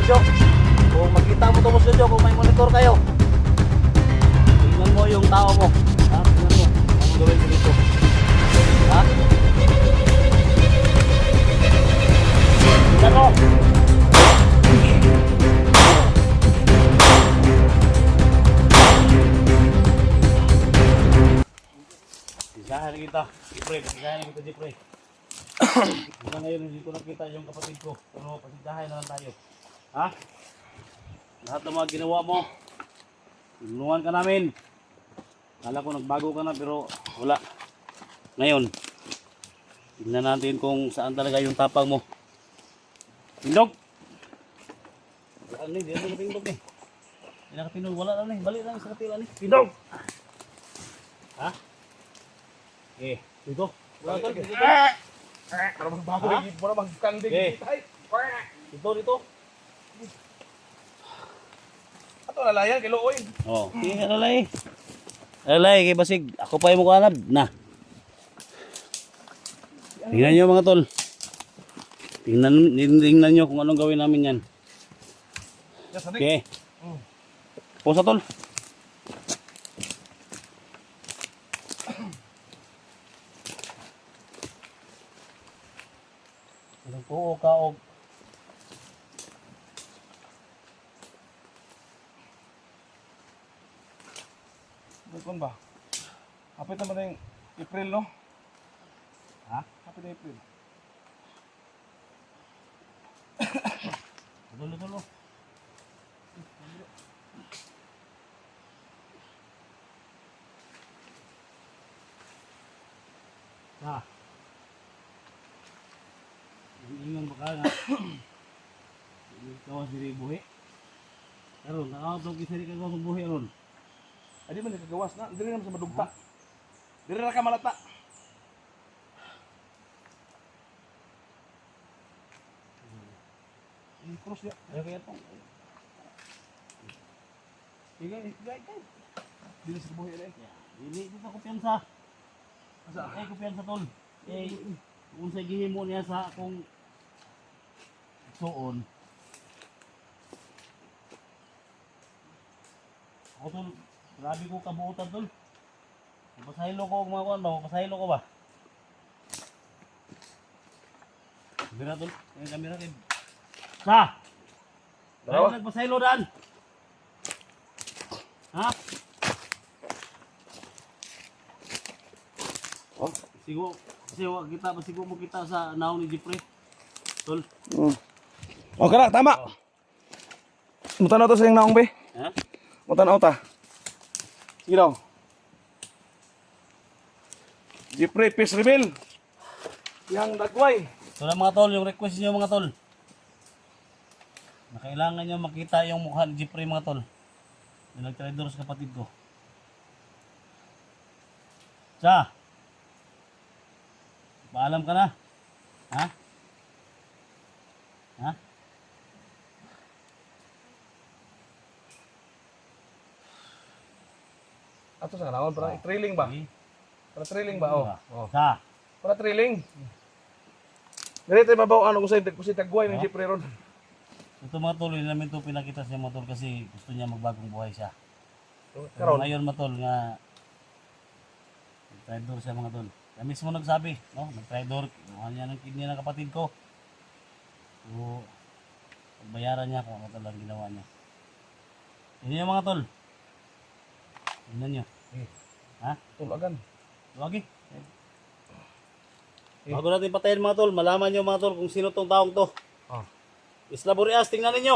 studio. Kung makita mo ito mo studio, kung may monitor kayo, tingnan mo yung tao mo. Ha? Tingnan mo. Anong gawin mo dito? Ha? Tingnan mo. Isahan kita, Jeffrey. Isahan kita, Jeffrey. Hanggang ngayon hindi ko nakita yung kapatid ko. Pero pasigdahan na lang tayo. Ha? Lahat ng mga ginawa mo, tulungan ka namin. Kala ko nagbago ka na pero wala. Ngayon, tignan natin kung saan talaga yung tapang mo. Tindog! Wala na, hindi na nakatindog eh. Hindi nakatindog, wala na eh. Balik lang sa katila ni. Tindog! Ha? Eh, dito. Wala ka, dito. Para magbago lagi, para magkanding. Dito, dito. Ato lalayan kay Looy. Oh, sige, alalay. Alalay, kay basig. Ako pa yung mukha na. Tingnan nyo mga tol. Tingnan nyo kung anong gawin namin yan. Okay. Pusa tol. Ilang po kaog. Bukon ba? Kapit naman na yung April, no? Ha? Kapit na April. Tulo. Ha? Ingon ba ka nga? Ikaw siri buhi. Karon, nakakatog kisari ka sa buhi ron. Adi man kagawas na, dili naman sa madugta. Dili ra ka malata. Ini cross ya. Ayo kaya tong. Igay. Dili sa buhi rin. Dili dito ko piyansa. Asa? Ay ko piyansa tol. Kung sa gihimo niya sa akong suon. Ako tol, grabe ko kabuutan tol. Pasahilo ko mga kuwan ba? Pasahilo ko ba? Kamera tol, yung kamera kayo. Sa! Dalawa. Dahil nagpasahilo daan! Ha? Oh. Siguro, kasi siguro mo kita sa naon ni Jeffrey. Tol. Okay na, tama. Mutanaw to sa yung naong be. Ha? Mutanaw ta. Sige daw. Jeffrey, peace reveal. Yang dagway. So lang mga tol, yung request niyo mga tol. Na kailangan niyo makita yung mukha ni Jeffrey mga tol. Na nag-traitor sa kapatid ko. Sa! Paalam ka na? Ha? Ha? Ato sa kanaon, para trailing ba? Okay. Para trailing ba? Oh. Oh. Sa! Para trailing. Ganito mabaw ano kung sa dagway ng Jeffrey ron. Ito mga tol, yun namin ito pinakita siya mga tol kasi gusto niya magbagong buhay siya. Karon. Ngayon mga tol nga nag-traitor siya mga tol. Kaya mismo nagsabi, no? Nag-traitor, kinuha niya ng kidney ng kapatid ko. So, pagbayaran niya kung ano talagang ginawa niya. Yun yung mga tol. Tingnan niyo. Ha? Tulagan. Lagi. Bago natin patayin mga tol, malaman niyo mga tol kung sino tong taong to. Ah. Isla Boreas, tingnan ninyo.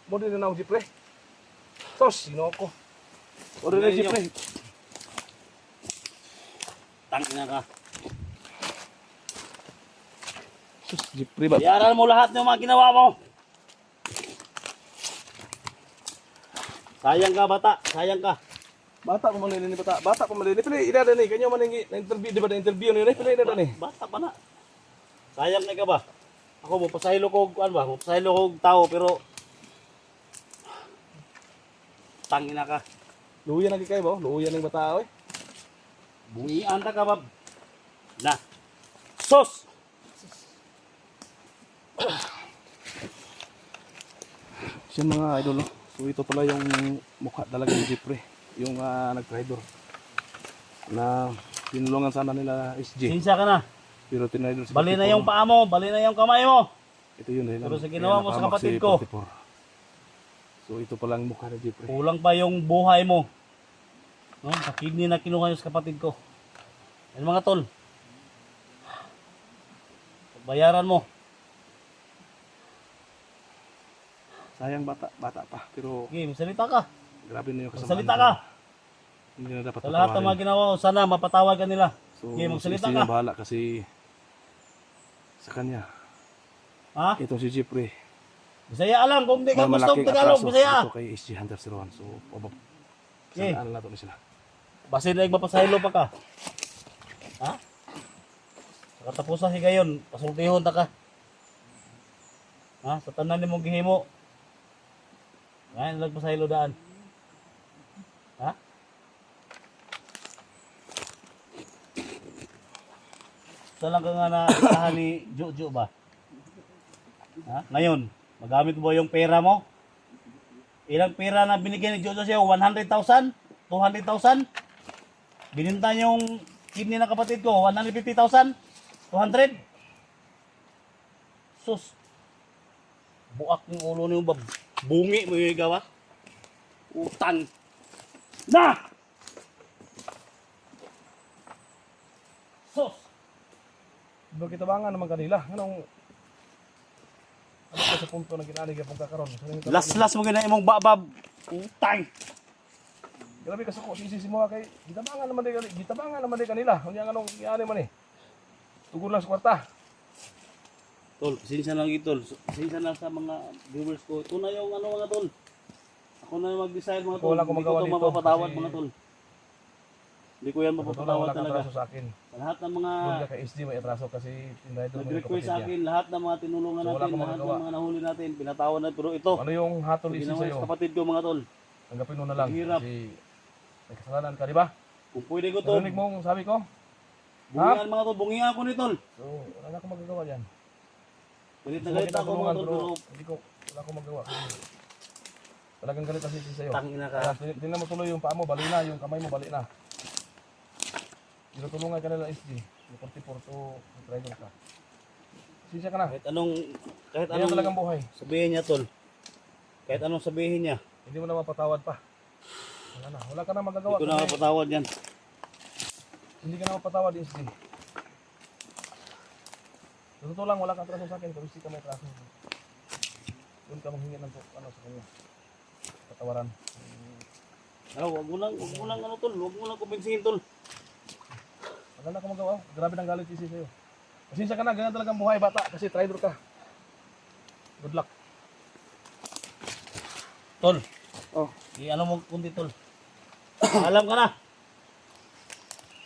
Mo din na ako Jeffrey. Sos, sino ako? Oro na Jeffrey. Tangina ka. Sus, Jeffrey ba? Bayaran mo lahat ng mga ginawa mo. Sayang ka bata, sayang ka. Bata ko malini ni bata. Bata ko malini. Pili ina ni kanyo man na interview di ba na interview ni pili ina ni. Bata pa na. Sayang na ka ba? Ako mo pasahilo ko ano ba? Mo pasahilo ko tao pero tangina ka. Luya lagi kay ba? Luya ning bata oy. Bungian ta ka ba? Na. Sos. Siya mga idol, no? So ito pala yung mukha talaga ni Jeffrey, yung nag-traitor na tinulungan sana nila SG. Sinsya ka na. Pero tinidor si Bali na 44, yung paa mo, bali na yung kamay mo. ito yun eh. Pero sa ginawa mo sa kapatid ko. So ito pala ang mukha ni Jeffrey. Kulang pa yung buhay mo. No? Sa kidney na kinuha niyo sa kapatid ko. Yan mga tol. Bayaran mo. Sayang bata pa. Pero Sige, magsalita ka. grabe na yung kasamaan. Magsalita ka. Hindi na dapat Sa lahat ng mga patawarin. ginawa mo, sana mapatawad ka nila. So Sige, magsalita si SG ka. na bahala kasi sa kanya. Ha? Ito si Jeffrey. Bisaya alam, kung di ka May gusto malaking Tagalog, atraso Bisaya. ito kay SG Hunter 01. So Okay. saan na ito na sila. Basin na magpapasahilo pa ka. Ha? Sa katapusan higayon, pasultihon ta ka. Ha? Sa tanan ni mong gihimo. Ngayon, nagpasahilo daan. Ha? Sa lang ka nga na isahan ni Jojo ba? Ha? Ngayon, magamit mo yung pera mo? Ilang pera na binigyan ni Jojo sa'yo? 100,000? 200,000? Bininta yung kidney ng kapatid ko, 150,000? 200? Sus. Buak ng ulo niyo ba? Bungi mo yung gawa? Utang. Na! Sus. Diba kita ba nga naman kanila? Ano ka sa punto na ginalig yung pagkakaroon? Las-las mo ganyan imong babab. Utang. Grabe ka sa ko, sisi mo kay gitabangan naman din kanila. Unya anong giani man eh. Tugon lang sa kwarta. Tol, pasensya lang itol. Pasensya lang sa mga viewers ko. Ito na yung ano mga tol. Ako na yung mag-decide mga tol. Wala ko Hindi magawa ko ito dito mapapatawad kasi- mga tol. Hindi ko yan mapapatawad Wala kang talaga. atraso sa akin. Sa lahat ng mga Doon ka kay SD may atraso kasi tinrider mo yung nag-request sa kapatid akin, lahat ng mga tinulungan So, wala natin, akong lahat ng magagawa. mga nahuli natin, pinatawad na. Pero ito, niya. Ano yung hatol isi ginawa sa'yo? sa kapatid ko mga tol. Tanggapin mo na lang. Hirap. Kasi may kasalanan ka, di ba? Kung pwede ko to, Narinig mo ang sabi ko? bungihan mga tol, bungihan ako ni tol. So, wala na akong magagawa yan. Galit na Gusto mo galit kita ako mga tulungan, tol, pero pero wala akong magagawa. Kasi talagang galit ang sisi sa'yo. tangina Kaya ka. tingnan mo tuloy yung paa mo, bali na. Yung kamay mo, bali na. Tinutulungan ka nila SG. Yung 44 to driver ka. Sisya ka na. Kahit Yan anong talagang buhay. sabihin niya tol. Kahit anong sabihin niya, Hindi mo na mapatawad pa. Wala na. Wala ka na magagawa. hindi ko na kasi mapatawad yan. Hindi ka na mapatawad SG. Sa totoo lang, wala kang atraso sa akin. Kung hindi ka may atraso. Doon ka manghingi ng ano sa kanya. Patawaran. Wag mo lang ano tol, wag mo lang kumbinsihin tol. Wala na akong magawa. Grabe ng galit isi sa'yo. Pasensya ka na, ganyan talagang buhay bata kasi traitor ka. Good luck. Tol, Oh. ano mo kundi tol. Alam ka na.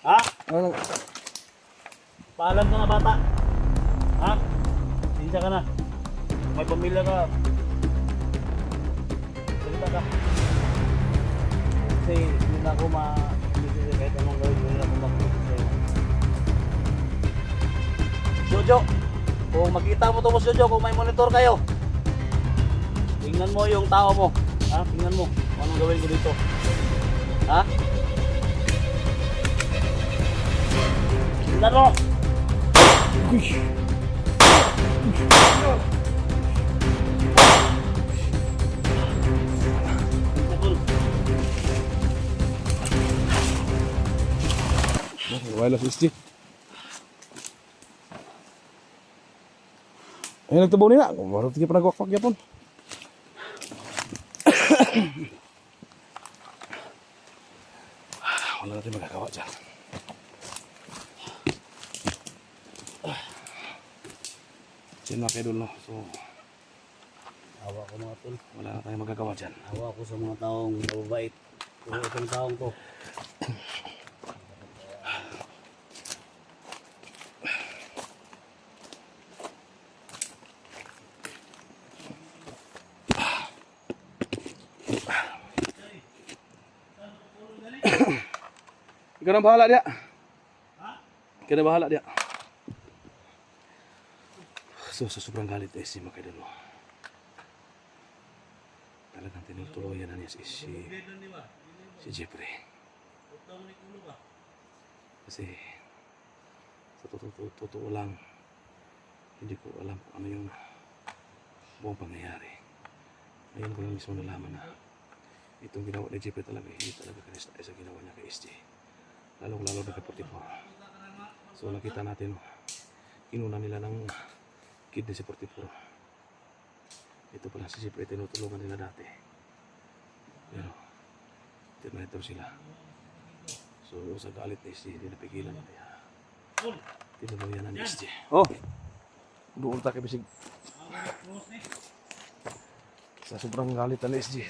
Ha? Ano? Paalam ka na bata. Ha? Sinsya ka na. Kung may pamilya ka, salita ka. Kasi hindi na ako kahit anong gawin, hindi na ako makulit sa'yo. Jojo, kung makita mo to mo Jojo, kung may monitor kayo, tingnan mo yung tao mo. Ha? Tingnan mo kung anong gawin ko dito. Ha? Tingnan mo! Wireless SG. Ay, nagtabaw nila. Baru tingin pa nagwakwak yapon. Wala natin magagawa dyan. Diyan mga kaidol, no? So, Awa ko mga tol. wala na tayong magagawa dyan. Awa ko sa mga taong mababait. Pero itong taong to, Ikaw na bahala dia. Ikaw na bahala dia. So, sa sobrang galit si mga kaidol, no? tinutuluyan na niya si Jeffrey. Kasi sa totoo lang, hindi ko alam kung ano yung buong pangyayari. Ngayon ko lang mismo nalaman na itong ginawa ni Jeffrey talaga, hindi talaga kanista sa ginawa niya kay SJ. Lalo na kay 44. So nakita natin, kinuna nila ng kidney si 44. Ito pala si Jeffrey, tinutulungan nila dati. Pero terminator sila. So sa galit ni SJ, hindi napigilan kaya tinuluyan na ni SJ. Oh! Doon tayo bisig. Sa sobrang galit na ni SJ.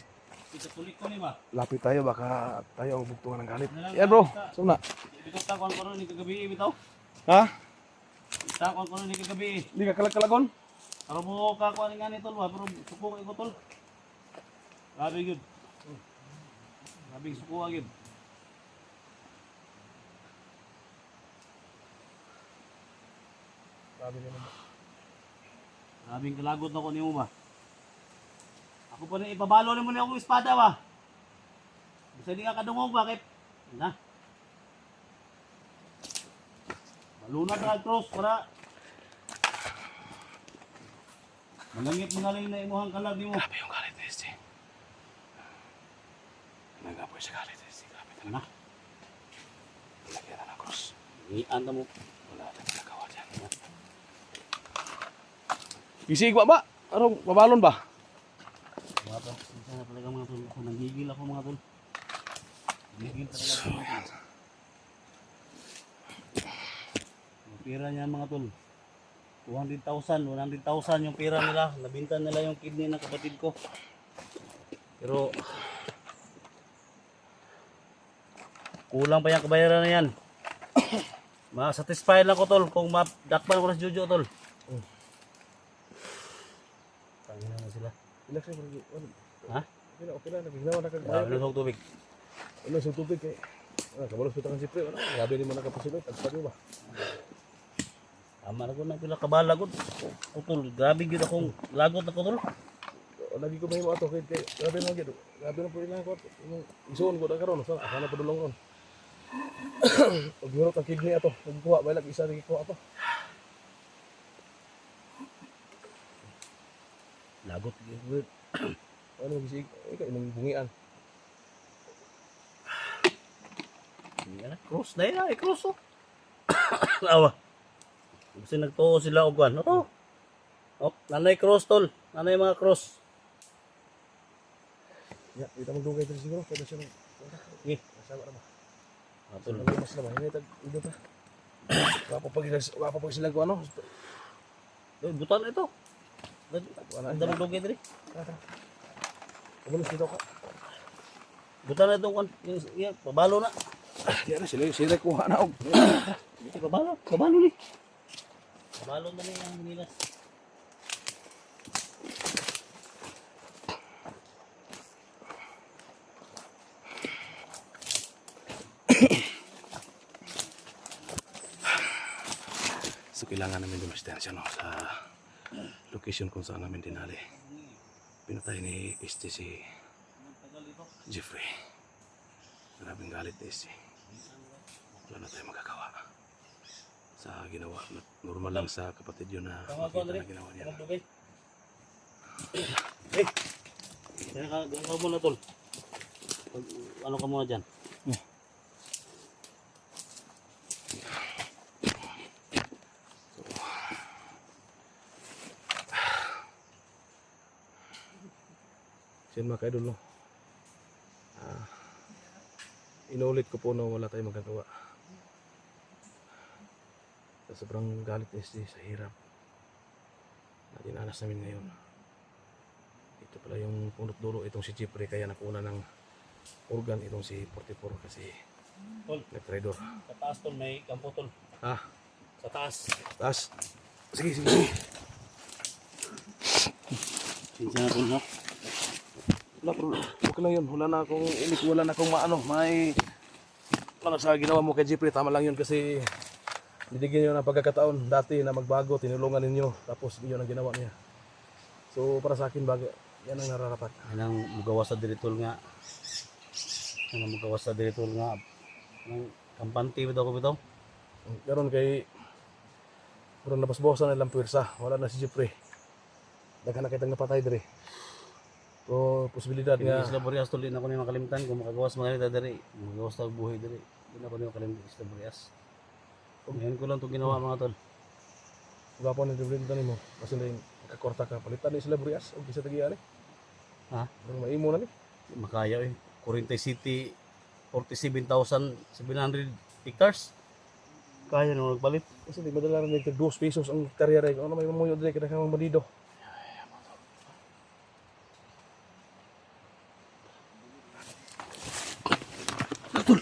Lapit tayo, baka tayo ang bugtungan ng galit. Yan bro, saan na? Bitaw takon ko rin ni kagabi, bitaw. Ha? Takon ko rin ni kagabi. Hindi ka kalag-kalagon? Pero mo kakuha nga ni tol, pero suko ko tol. Grabe gud. Grabe suko agad. Grabe naman ba? Grabing kalagot na ko nimo ba. Ako pa rin ipabalo ni mo na akong espada ba. Bisa di ka kadungog bakit? Na. Balunat na cross para malangit mangaling na imuhang kalag nimo. Grabe yung galit ni SJ. Nagapoy siya galit ni SJ. Grabe talaga. Na. Lagyan na ng cross. Iyan mo. Wala tayong nagawa dyan. Gisig ba? Anong babalon ba? Mga tol, isa na talaga mga tol. Ako nanggigil ako mga tol. Nanggigil talaga ako mga tol. Yung pera niya mga tol. 200,000, 100,000 yung pera nila. Nabintan nila yung kidney ng kapatid ko. Pero kulang pa yung kabayaran na yan. Ma-satisfy lang ko tol kung madakpan ko na si Jojo tol. Tangina na sila. Relax na bro. Ha? Okay na. Nagignawa na Grabe kagbayan. na tubig. Ano sa tubig kay? Kabalos pa kan si Pre. Grabe ni mo nakapasilot. Agpad mo ba? Tama na ko na pila kabala ko. Utol, grabe gyud akong lagot ako tol. Lagi ko mahimo ato kay grabe na gyud. Grabe na po ina ko. Yung isuon ko na karon. Sa ana pa dulong ron. Pag hirot ang kidney ato. Nagkuha ba lang isa rin kuha pa. Lagot gyud. Ano gisig? Ikaw imong bungian. Yan na, cross na yan, cross oh. Awa. Kasi nagtuo sila og kwan. Oh. Oh, nanay cross tol. Nanay mga cross. Ya, kita magdugay diri siguro kada siya. Sige. Masama ra ba? Atol. Mas naman ini tag ido pa. Wapa pag sila ko ano? Butan ito. Ang dami dugay diri. Kabalos dito ka. Butan na ito kwan. Yan, pabalo na. Yan na sila kuha na og. Dito pabalo ni. Pabalo na ni ang nilas. So kailangan namin dumistansya no, sa location kung saan namin dinali. Pinatay ni SJ si Jeffrey. Maraming galit ni SJ. Wala na tayong magagawa. Sa ginawa, normal lang sa kapatid yun na makita na ginawa niya. Eh, kaya ka muna tol. Ano ka muna dyan? Yan mga kaidol no. Inulit ko po na wala tayong magagawa. Sa sobrang galit ni SJ sa hirap na dinanas namin ngayon. Ito pala yung punot dulo itong si Jeffrey kaya nakuna ng organ itong si 44 kasi Tol, nag-trader. sa taas tol may kampo tol. Ha? Sa taas. Taas. Sige. Sige. Sinsa na tol no? Wala bro. Okay lang yun. Wala na akong inik. Wala na akong maano. May ano sa ginawa mo kay Jeffrey. Tama lang yun kasi binigyan nyo ng pagkakataon dati na magbago. Tinulungan ninyo. Tapos yun ang ginawa niya. So para sa akin Yan ang nararapat. Yan ang magawas sa diritol nga. Yan ang magawas sa diritol nga. Ang kampante ba ko bitaw? Karon kay puro nabasbosan na lang puwersa. Wala na si Jeffrey. Daghan na kitang napatay dire. So posibilidad Kaya nga isla Boreas tuloy na ko ni makalimtan kung makagawas mga nita diri. Magawas ta buhay diri. Di na ko ni makalimtan isla Boreas. Ngayon ko lang to ginawa mga tol. gapo ni Jeffrey dito nimo. Kasi na kakorta ka palitan ni sila Burias o bisa tagi ani. Ha? Pero maimo na ni. Makaya eh. Corintay City 47,700 hectares. Kaya nung nagpalit. Kasi di madala rin nagtag 2 pesos ang karyere. Ano may mamuyo dire kada kang bandido. Tol,